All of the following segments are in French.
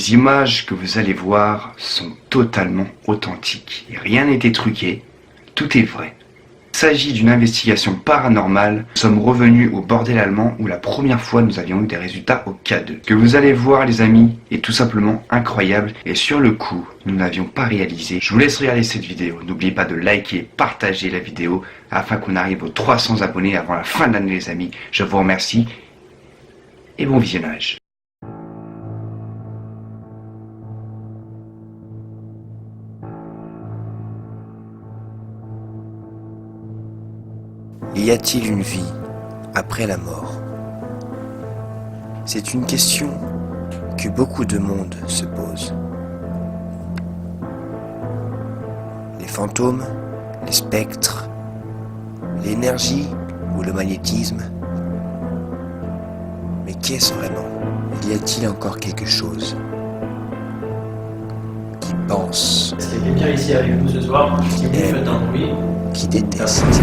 Les images que vous allez voir sont totalement authentiques. Et rien n'a été truqué, tout est vrai. Il s'agit d'une investigation paranormale. Nous sommes revenus au bordel allemand où la première fois nous avions eu des résultats au K2. Ce que vous allez voir les amis est tout simplement incroyable et sur le coup, nous n'avions pas réalisé. Je vous laisse regarder cette vidéo. N'oubliez pas de liker, partager la vidéo afin qu'on arrive aux 300 abonnés avant la fin de l'année les amis. Je vous remercie et bon visionnage. Y a-t-il une vie après la mort? C'est une question que beaucoup de monde se pose. Les fantômes, les spectres, l'énergie ou le magnétisme. Mais qu'est-ce vraiment? Y a-t-il encore quelque chose qui pense, Est-ce qu'il y a quelqu'un ici avec vous ce soir? Si vous faites un bruit, qui déteste?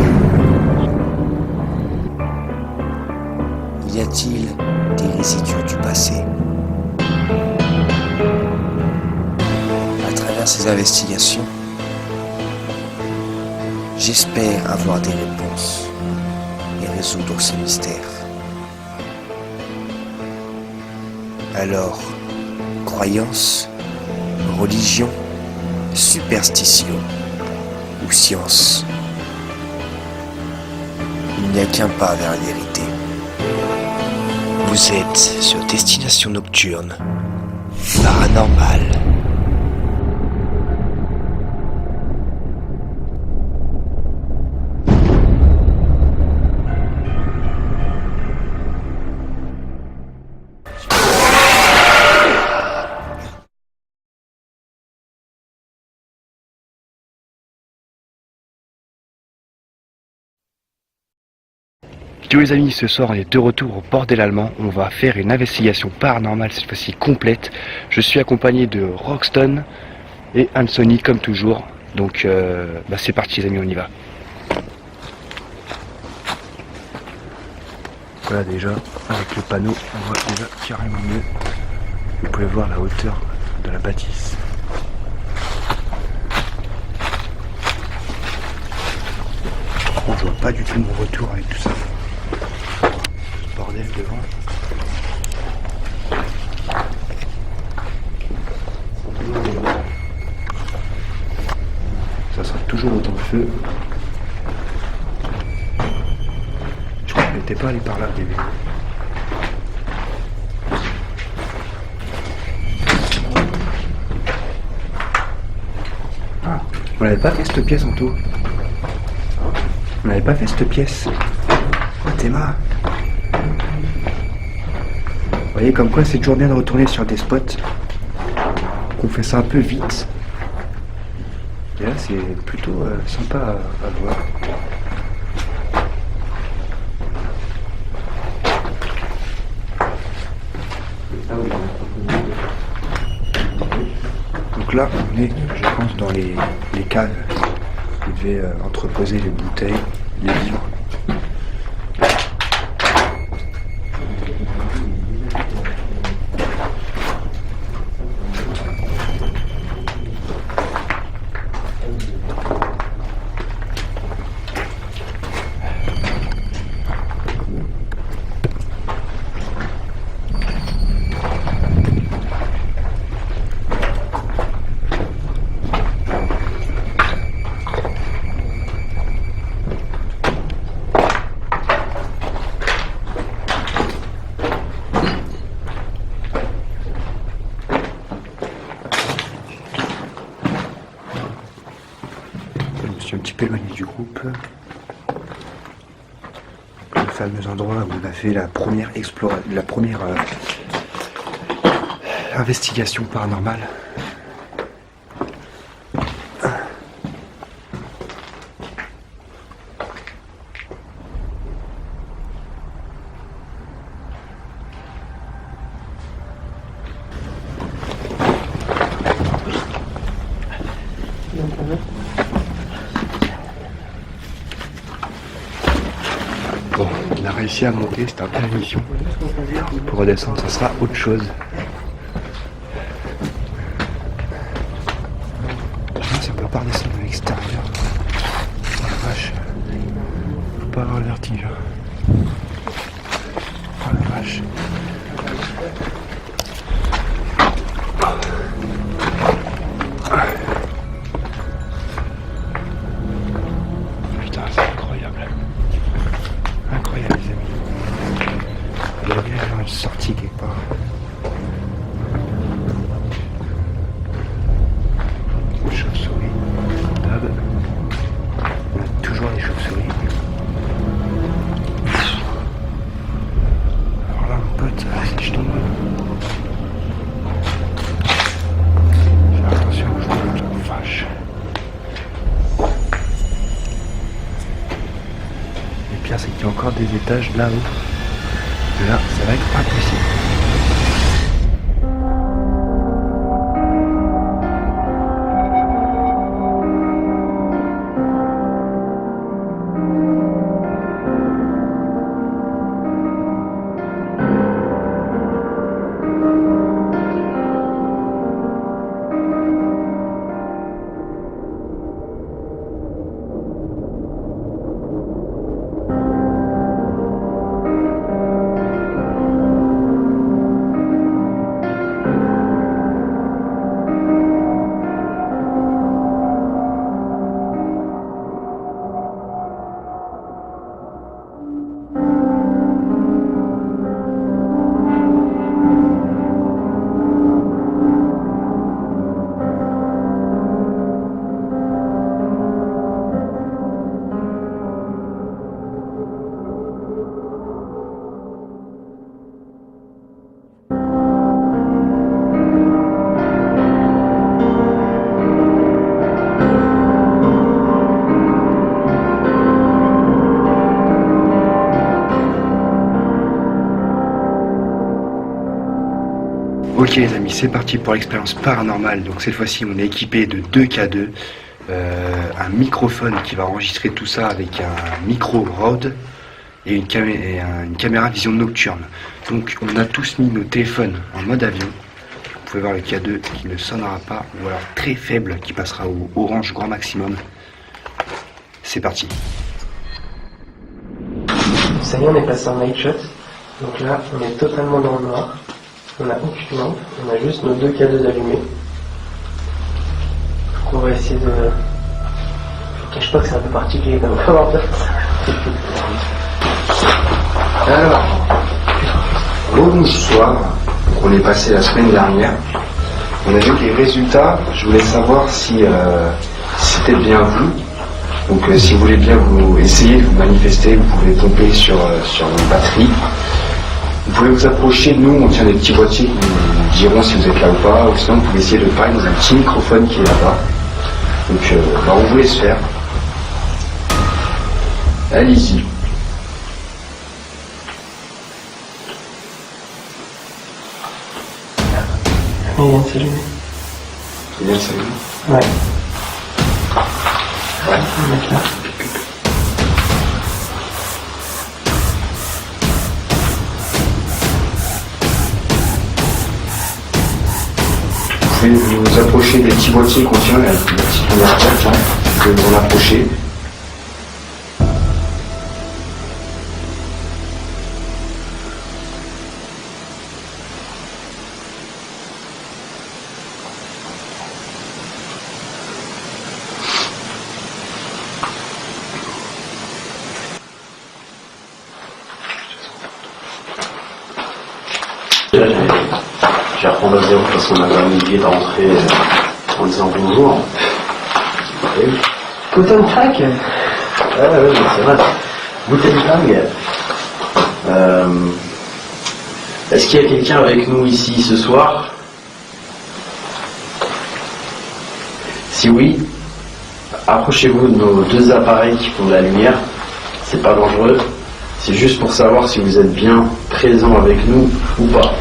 Y a-t-il des résidus du passé? À travers ces investigations, j'espère avoir des réponses et résoudre ce mystère. Alors, croyance, religion, superstition ou science, il n'y a qu'un pas vers la vérité. Vous êtes sur Destination Nocturne Paranormal. Yo les amis, ce soir on est de retour au bordel allemand. On va faire une investigation paranormale, cette fois-ci complète. Je suis accompagné de Roxton et Anthony comme toujours. Donc c'est parti les amis, on y va. Voilà déjà, avec le panneau, on voit déjà carrément mieux. Vous pouvez voir la hauteur de la bâtisse. On voit pas du tout mon retour avec tout ça. Bordel devant. Ça sera toujours autant de feu. Je crois qu'on n'était pas allé par là au début. Ah, on n'avait pas fait cette pièce en tout. On n'avait pas fait cette pièce. Oh Théma. Vous voyez comme quoi c'est toujours bien de retourner sur des spots, qu'on fait ça un peu vite. Et là c'est plutôt sympa à voir. Donc là on est, je pense, dans les caves. Vous devez entreposer les bouteilles, les livres. Je suis un petit peu éloigné du groupe. Le fameux endroit où on a fait la première investigation paranormale. Bon, on a réussi à monter, c'était un peu la mission. Pour redescendre, ça sera autre chose. faut pas redescendre à l'extérieur. Oh la vache. Faut pas avoir le vertige. Oh la vache. Putain, c'est incroyable. Incroyable les amis. Il y a bien une sortie quelque part. Chauve-souris. Dab. On a toujours des chauves-souris. Alors là mon pote, si je tombe. Faire attention aux genoux, vache. Le pire c'est qu'il y a encore des étages là-haut. Là, ça va être impossible. Ok les amis, c'est parti pour l'expérience paranormale. Donc cette fois-ci on est équipé de 2 K2, un microphone qui va enregistrer tout ça avec un micro Rode et une caméra vision nocturne. Donc on a tous mis nos téléphones en mode avion. Vous pouvez voir le K2 qui ne sonnera pas, ou alors très faible qui passera au orange grand maximum. C'est parti. Ça y est, on est passé en night shot. Donc là, on est totalement dans le noir. On n'a aucune lampe, on a juste nos 2 K2 allumés. Donc on va essayer de... Je ne cache pas que c'est un peu particulier comme commentaire. Alors, bonsoir. On est passé la semaine dernière. On a vu que les résultats, je voulais savoir si c'était bien vous. Donc si vous voulez bien vous essayer de vous manifester, vous pouvez tomber sur une batterie. Vous pouvez vous approcher de nous, on tient des petits boîtiers qui nous diront si vous êtes là ou pas, ou sinon vous pouvez essayer de parler dans un petit microphone qui est là-bas. Donc on vous laisse faire. Allez-y. Il vient de s'allumer. Il vient de s'allumer. Ouais. Ouais. On va mettre là. Vous pouvez vous approcher des petits boîtiers qu'on tient, la petite lumière verte, là. Vous pouvez vous en approcher. Je vais reprendre à zéro parce qu'on avait un millier d'entrée en disant bonjour. Guten Tag. Ah oui, c'est vrai. Guten Tag. Est-ce qu'il y a quelqu'un avec nous ici ce soir? Si oui, approchez-vous de nos 2 appareils qui font de la lumière. C'est pas dangereux. C'est juste pour savoir si vous êtes bien présent avec nous ou pas.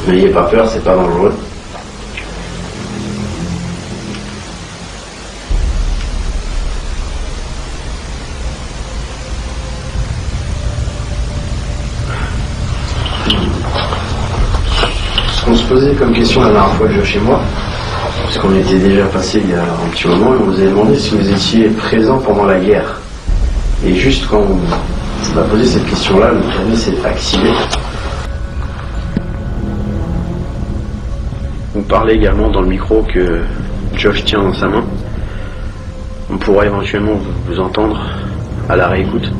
N'ayez pas peur, c'est pas dangereux. se posait comme question la dernière fois, Josh et moi, parce qu'on était déjà passé il y a un petit moment, et on vous a demandé si vous étiez présent pendant la guerre. Et juste quand on a posé cette question-là, le clavier s'est activé. Vous parlez également dans le micro que Josh tient dans sa main. On pourra éventuellement vous entendre à la réécoute.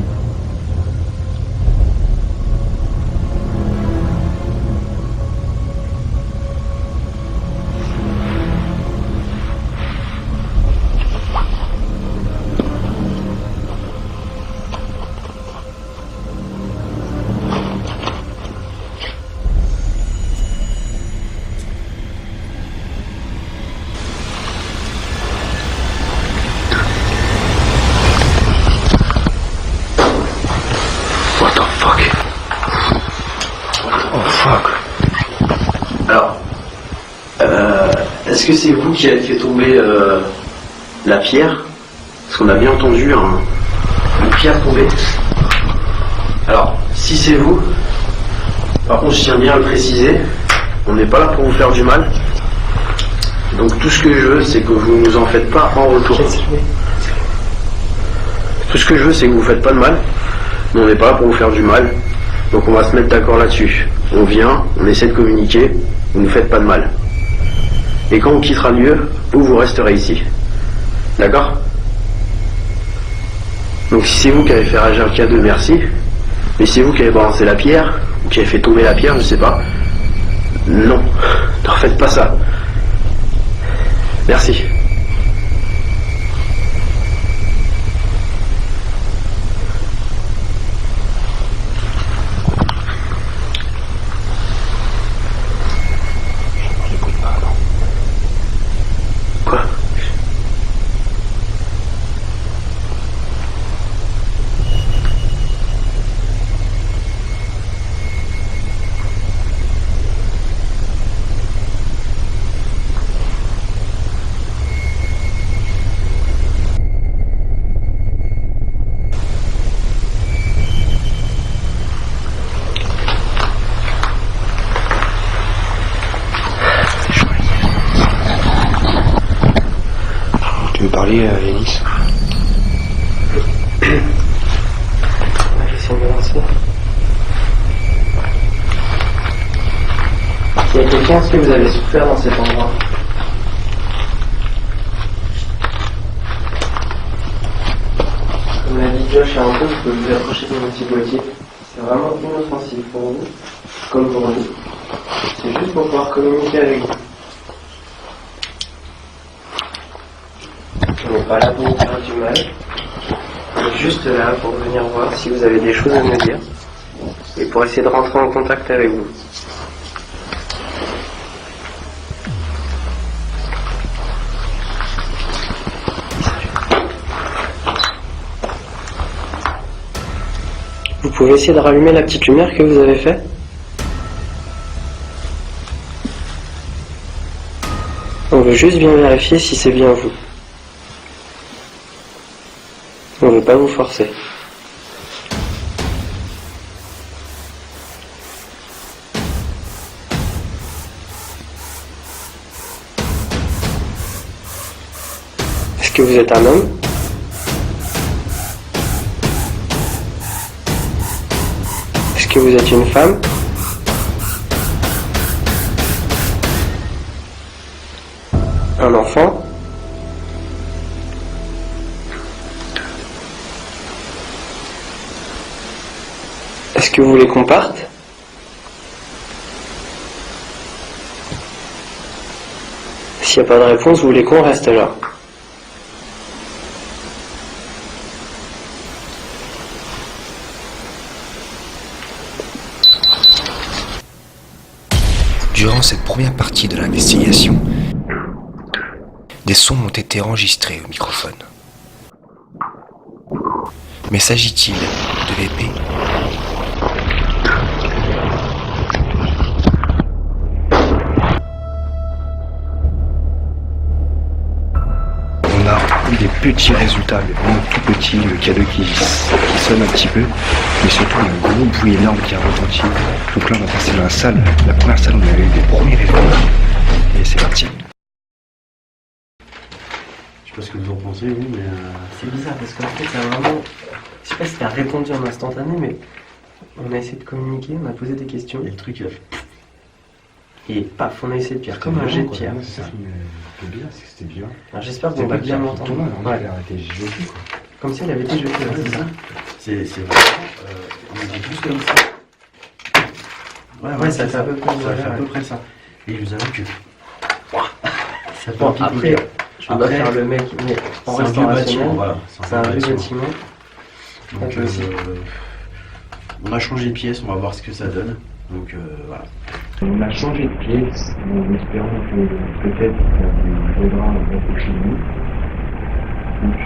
Alors, est-ce que c'est vous qui avez fait tomber la pierre? Parce qu'on a bien entendu une pierre tomber. Alors, si c'est vous, par contre je tiens bien à le préciser, on n'est pas là pour vous faire du mal. Donc tout ce que je veux, c'est que vous ne nous en faites pas en retour. Tout ce que je veux, c'est que vous ne faites pas de mal. Mais on n'est pas là pour vous faire du mal. Donc on va se mettre d'accord là-dessus. On vient, on essaie de communiquer, vous ne faites pas de mal. Et quand on quittera le lieu, vous resterez ici. D'accord? Donc si c'est vous qui avez fait réagir le K2, merci. Mais si c'est vous qui avez balancé la pierre, ou qui avez fait tomber la pierre, je sais pas. Non, ne refaites pas ça. Merci. Quoi? Tu veux parler, Yanis? J'essaie de lancer. Il y a quelqu'un, est-ce que vous avez souffert dans cet endroit? Comme l'a dit Josh et un peu, vous pouvez vous approcher de mon petit boîtier. C'est vraiment inoffensif pour vous, comme pour nous. C'est juste pour pouvoir communiquer avec vous. On n'est pas là pour vous faire du mal. On est juste là pour venir voir si vous avez des choses à me dire et pour essayer de rentrer en contact avec vous. Vous pouvez essayer de rallumer la petite lumière que vous avez fait? On veut juste bien vérifier si c'est bien vous. On ne veut pas vous forcer. Est-ce que vous êtes un homme? Est-ce que vous êtes une femme? Un enfant? Est-ce que vous voulez qu'on parte? S'il n'y a pas de réponse, vous voulez qu'on reste là? Durant cette première partie de l'investigation, des sons ont été enregistrés au microphone. Mais s'agit-il de VP? On a eu des petits résultats, mais vraiment tout petit, le cadeau qui sonne un petit peu, mais surtout un gros bruit énorme qui a retenti. Donc là on va passer dans la salle, la première salle où on a eu des premiers résultats. Et c'est parti. Je sais pas ce que vous en pensez, vous, mais. C'est bizarre parce qu'en fait, ça a vraiment. Je sais pas si t'as répondu en instantané, mais on a essayé de communiquer, on a posé des questions. Et le truc, il a fait. Et paf, on a essayé de pierre, comme un jet de pierre. C'est ça, mais c'était bien, c'est que c'était bien. Alors j'espère qu'on va bien l'entendre. On a Ouais. arrêté jeté, quoi. Comme si elle avait été jetée. Ouais, c'est c'est ça. ça. C'est vraiment. On était tous comme ça. Ouais, ça fait à peu près ça. Fait à ouais. peu près ça. Et je vous avoue que. Ça fait Bon, un petit peu après, peur. je vais pas faire le mec, mais en C'est un restant vieux rationnel, bâtiment, voilà. c'est un vieux bâtiment. Donc, Ok, aussi. on a changé de pièce, on va voir ce que ça donne. Donc voilà. On a changé de pièce en espérant que peut-être ça vous aidera un peu chez nous. Donc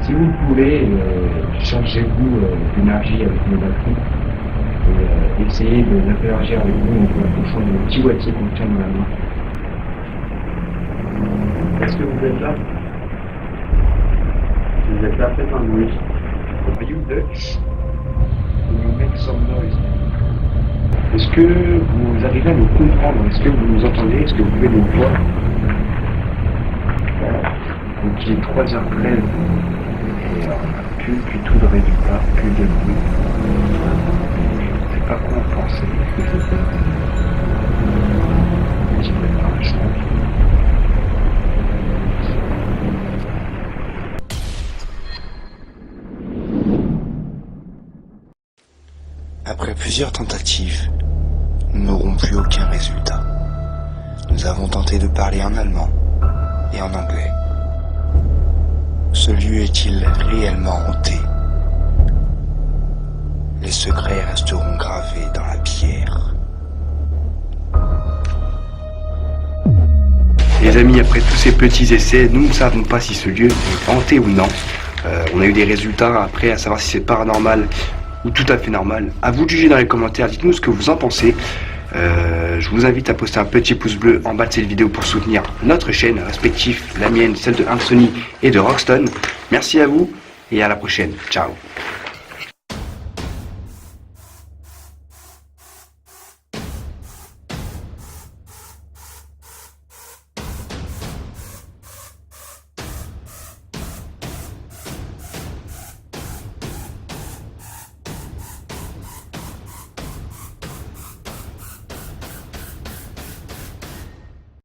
si vous pouvez, chargez-vous d'énergie avec nos batteries et essayez d'interagir avec nous en fonction des petits boîtiers qu'on tient dans la main. Est-ce que vous êtes là? Si vous êtes là, faites un bruit. Are you Dutch? Can you make some noise? Est-ce que vous arrivez à nous comprendre? Est-ce que vous nous entendez? Est-ce que vous pouvez nous voir? Voilà. Donc il est 3h13 et on n'a plus du tout de résultats, plus de bruit. Je ne sais pas quoi en penser. Est-ce que c'est un petit peu par la chance? Après plusieurs tentatives, nous n'aurons plus aucun résultat. Nous avons tenté de parler en allemand et en anglais. Ce lieu est-il réellement hanté? Les secrets resteront gravés dans la pierre. Les amis, après tous ces petits essais, nous ne savons pas si ce lieu est hanté ou non. On a eu des résultats après, à savoir si c'est paranormal ou tout à fait normal. À vous de juger dans les commentaires, dites-nous ce que vous en pensez. Je vous invite à poster un petit pouce bleu en bas de cette vidéo pour soutenir notre chaîne respective, la mienne, celle de Anthony et de Rockstone. Merci à vous et à la prochaine. Ciao.